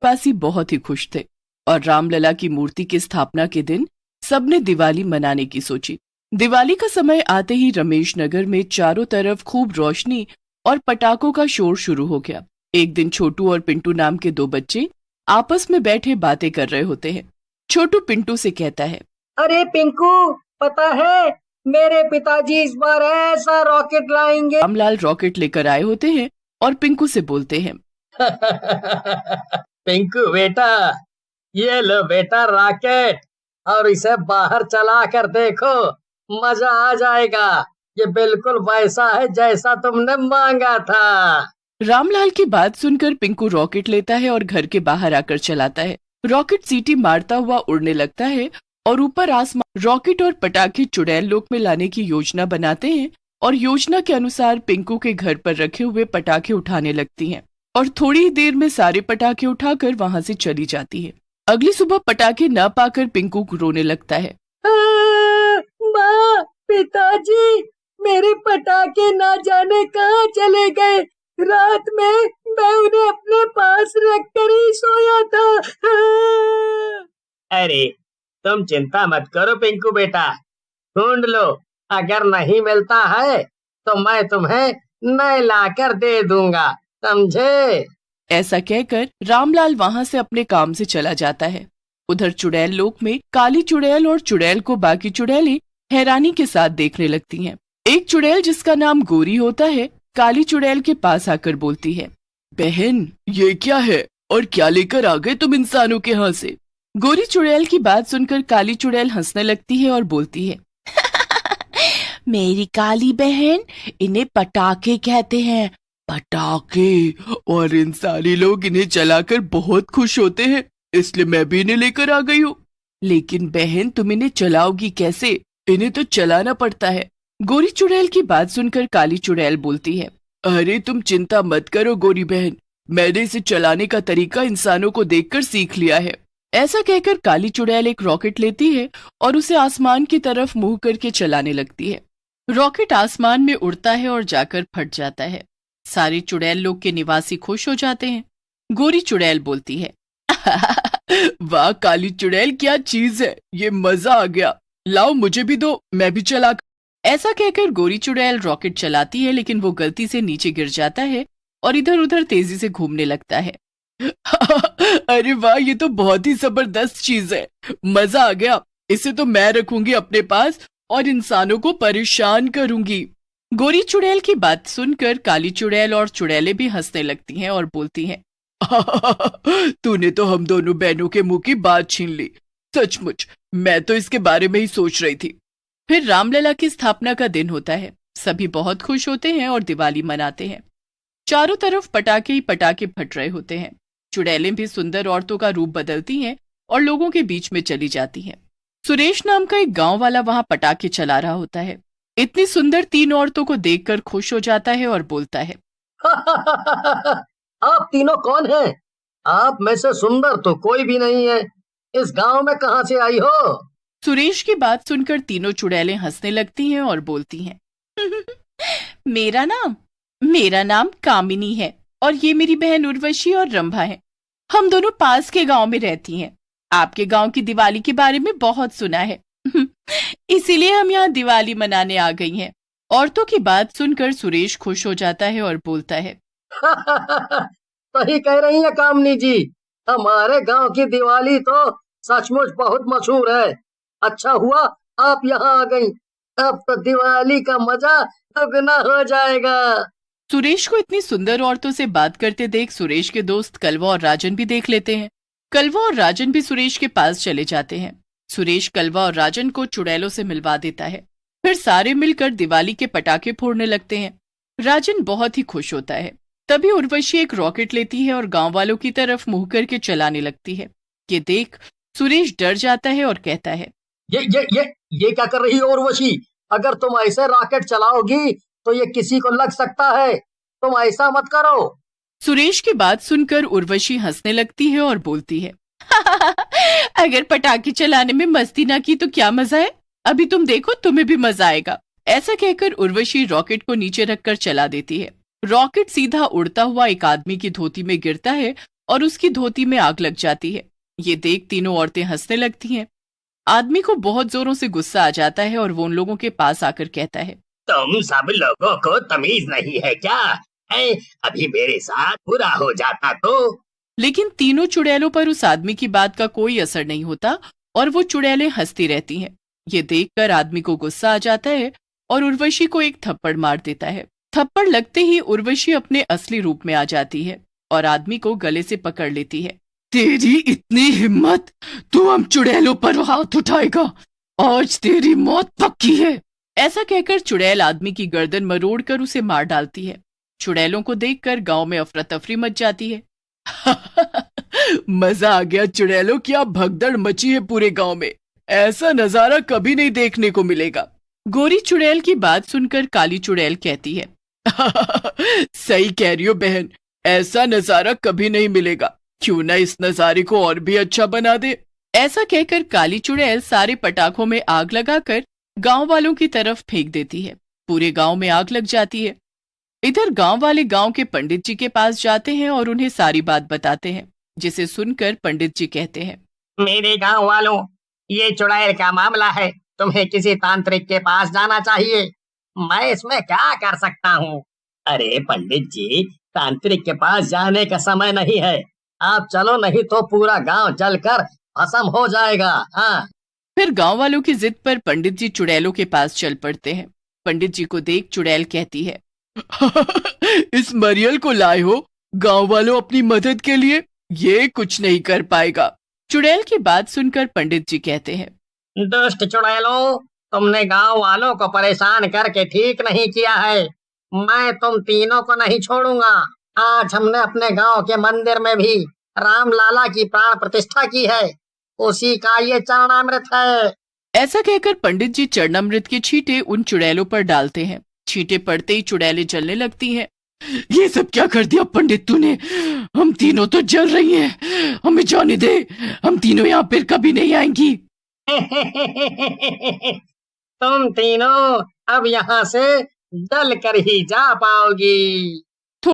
वासी बहुत ही खुश थे और रामलला की मूर्ति की स्थापना के दिन सबने दिवाली मनाने की सोची। दिवाली का समय आते ही रमेश नगर में चारों तरफ खूब रोशनी और पटाखों का शोर शुरू हो गया। एक दिन छोटू और पिंटू नाम के दो बच्चे आपस में बैठे बातें कर रहे होते हैं। छोटू पिंटू से कहता है, अरे पिंकू, पता है मेरे पिताजी इस बार ऐसा रॉकेट लाएंगे। रामलाल रॉकेट लेकर आए होते हैं और पिंकू से बोलते हैं, पिंकू बेटा, ये लो बेटा रॉकेट, और इसे बाहर चला कर देखो, मजा आ जाएगा। ये बिल्कुल वैसा है जैसा तुमने मांगा था। रामलाल की बात सुनकर पिंकू रॉकेट लेता है और घर के बाहर आकर चलाता है। रॉकेट सीटी मारता हुआ उड़ने लगता है और ऊपर आसमान। रॉकेट और पटाखे चुड़ैल लोक में लाने की योजना बनाते हैं और योजना के अनुसार पिंकू के घर पर रखे हुए पटाखे उठाने लगती हैं और थोड़ी ही देर में सारे पटाखे उठाकर वहां से चली जाती है। अगली सुबह पटाखे न पाकर पिंकू रोने लगता है। माँ, पिताजी, मेरे पटाखे ना जाने कहाँ चले गए। रात में मैं उन्हें अपने पास रखकर ही सोया था। अरे तुम चिंता मत करो पिंकू बेटा, ढूंढ लो। अगर नहीं मिलता है तो मैं तुम्हें नए लाकर दे दूंगा, समझे। ऐसा कहकर रामलाल वहां से अपने काम से चला जाता है। उधर चुड़ैल लोक में काली चुड़ैल और चुड़ैल को बाकी चुड़ैलें हैरानी के साथ देखने लगती हैं। एक चुड़ैल जिसका नाम गोरी होता है काली चुड़ैल के पास आकर बोलती है, बहन ये क्या है और क्या लेकर आ गए तुम इंसानों के यहाँ से। गोरी चुड़ैल की बात सुनकर काली चुड़ैल हंसने लगती है और बोलती है, मेरी काली बहन, इन्हें पटाखे कहते हैं। पटाखे, और इंसानी लोग इन्हें चलाकर बहुत खुश होते हैं, इसलिए मैं भी इन्हें लेकर आ गई हूँ। लेकिन बहन तुम इन्हें चलाओगी कैसे? इन्हें तो चलाना पड़ता है। गोरी चुड़ैल की बात सुनकर काली चुड़ैल बोलती है, अरे तुम चिंता मत करो गोरी बहन, मैंने इसे चलाने का तरीका इंसानों को देखकर सीख लिया है। ऐसा कहकर काली चुड़ैल एक रॉकेट लेती है और उसे आसमान की तरफ मुंह करके चलाने लगती है। रॉकेट आसमान में उड़ता है और जाकर फट जाता है। सारे चुड़ैल लोग के निवासी खुश हो जाते हैं। गोरी चुड़ैल बोलती है, वाह काली चुड़ैल, क्या चीज है ये, मजा आ गया, लाओ मुझे भी दो, मैं भी चला। ऐसा कहकर गोरी चुड़ैल रॉकेट चलाती है, लेकिन वो गलती से नीचे गिर जाता है और इधर उधर तेजी से घूमने लगता है। अरे वाह, ये तो बहुत ही जबरदस्त चीज है, मजा आ गया, इसे तो मैं रखूंगी अपने पास और इंसानों को परेशान करूंगी। गोरी चुड़ैल की बात सुनकर काली चुड़ैल और चुड़ैलें भी हंसने लगती हैं और बोलती हैं, तूने तो हम दोनों बहनों के मुंह की बात छीन ली, सचमुच मैं तो इसके बारे में ही सोच रही थी। फिर रामलला की स्थापना का दिन होता है। सभी बहुत खुश होते हैं और दिवाली मनाते हैं। चारों तरफ पटाखे ही पटाखे फट रहे होते हैं। चुड़ैलें भी सुंदर औरतों का रूप बदलती हैं और लोगों के बीच में चली जाती हैं। सुरेश नाम का एक गांव वाला वहां पटाखे चला रहा होता है। इतनी सुंदर तीन औरतों को देखकर खुश हो जाता है और बोलता है, आप तीनों कौन हैं? आप में से सुंदर तो कोई भी नहीं है। इस गांव में कहां से आई हो? सुरेश की बात सुनकर तीनों चुड़ैलें हंसने लगती हैं और बोलती हैं, मेरा नाम कामिनी है और ये मेरी बहन उर्वशी और रंभा है। हम दोनों पास के गांव में रहती हैं। आपके गांव की दिवाली के बारे में बहुत सुना है, इसीलिए हम यहाँ दिवाली मनाने आ गई हैं। औरतों की बात सुनकर सुरेश खुश हो जाता है और बोलता है, सही कह रही है कामनी जी, हमारे गांव की दिवाली तो सचमुच बहुत मशहूर है। अच्छा हुआ आप यहाँ आ गई, अब तो दिवाली का मजा दुगना हो जाएगा। सुरेश को इतनी सुंदर औरतों से बात करते देख सुरेश के दोस्त कलवा और राजन भी देख लेते हैं। कलवा और राजन भी सुरेश के पास चले जाते हैं। सुरेश कलवा और राजन को चुड़ैलों से मिलवा देता है। फिर सारे मिलकर दिवाली के पटाखे फोड़ने लगते हैं। राजन बहुत ही खुश होता है। तभी उर्वशी एक रॉकेट लेती है और गांव वालों की तरफ मुंह करके चलाने लगती है। ये देख सुरेश डर जाता है और कहता है, ये क्या कर रही है उर्वशी? अगर तुम ऐसे रॉकेट चलाओगी तो ये किसी को लग सकता है, तुम ऐसा मत करो। सुरेश की बात सुनकर उर्वशी हंसने लगती है और बोलती है, अगर पटाखे चलाने में मस्ती ना की तो क्या मजा है, अभी तुम देखो तुम्हें भी मजा आएगा। ऐसा कहकर उर्वशी रॉकेट को नीचे रखकर चला देती है। रॉकेट सीधा उड़ता हुआ एक आदमी की धोती में गिरता है और उसकी धोती में आग लग जाती है। ये देख तीनों औरतें हंसने लगती हैं। आदमी को बहुत जोरों से गुस्सा आ जाता है और वो उन लोगों के पास आकर कहता है, तुम सब लोगों को तमीज नहीं है क्या? अभी मेरे साथ बुरा हो जाता तो। लेकिन तीनों चुड़ैलों पर उस आदमी की बात का कोई असर नहीं होता और वो चुड़ैलें हंसती रहती हैं। ये देखकर आदमी को गुस्सा आ जाता है और उर्वशी को एक थप्पड़ मार देता है। थप्पड़ लगते ही उर्वशी अपने असली रूप में आ जाती है और आदमी को गले से पकड़ लेती है। तेरी इतनी हिम्मत, तू हम चुड़ैलों पर हाथ उठाएगा? आज तेरी मौत पक्की है। ऐसा कहकर चुड़ैल आदमी की गर्दन मरोड़कर उसे मार डालती है। चुड़ैलों को देखकर गांव में अफरा तफरी मच जाती है। मजा आ गया चुड़ैलों, क्या भगदड़ मची है पूरे गांव में। ऐसा नजारा कभी नहीं देखने को मिलेगा। गोरी चुड़ैल की बात सुनकर काली चुड़ैल कहती है, सही कह रही हो बहन, ऐसा नजारा कभी नहीं मिलेगा। क्यों ना इस नजारे को और भी अच्छा बना दे। ऐसा कहकर काली चुड़ैल सारे पटाखों में आग लगाकर गांव वालों की तरफ फेंक देती है। पूरे गांव में आग लग जाती है। इधर गांव वाले गांव के पंडित जी के पास जाते हैं और उन्हें सारी बात बताते हैं, जिसे सुनकर पंडित जी कहते हैं, मेरे गांव वालों, ये चुड़ैल का मामला है, तुम्हें किसी तांत्रिक के पास जाना चाहिए। मैं इसमें क्या कर सकता हूँ? अरे पंडित जी, तांत्रिक के पास जाने का समय नहीं है, आप चलो, नहीं तो पूरा गांव जलकर भस्म हो जाएगा। हाँ। फिर गांव वालों की जिद पर पंडित जी चुड़ैलों के पास चल पड़ते हैं। पंडित जी को देख चुड़ैल कहती है, इस मरियल को लाए हो गांव वालों अपनी मदद के लिए? ये कुछ नहीं कर पाएगा। चुड़ैल की बात सुनकर पंडित जी कहते हैं, दुष्ट चुड़ैलों, तुमने गांव वालों को परेशान करके ठीक नहीं किया है। मैं तुम तीनों को नहीं छोड़ूंगा। आज हमने अपने गांव के मंदिर में भी राम लाला की प्राण प्रतिष्ठा की है, उसी का ये चरणामृत है। ऐसा कहकर पंडित जी चरणामृत की छींटे उन चुड़ैलों पर डालते हैं। छींटे पड़ते ही चुड़ैलें जलने लगती हैं। ये सब क्या कर दिया पंडित तूने? हम तीनों तो जल रही हैं। हमें जाने दे, हम तीनों यहाँ फिर कभी नहीं आएंगी। तुम तीनों अब यहाँ से जल कर ही जा पाओगी।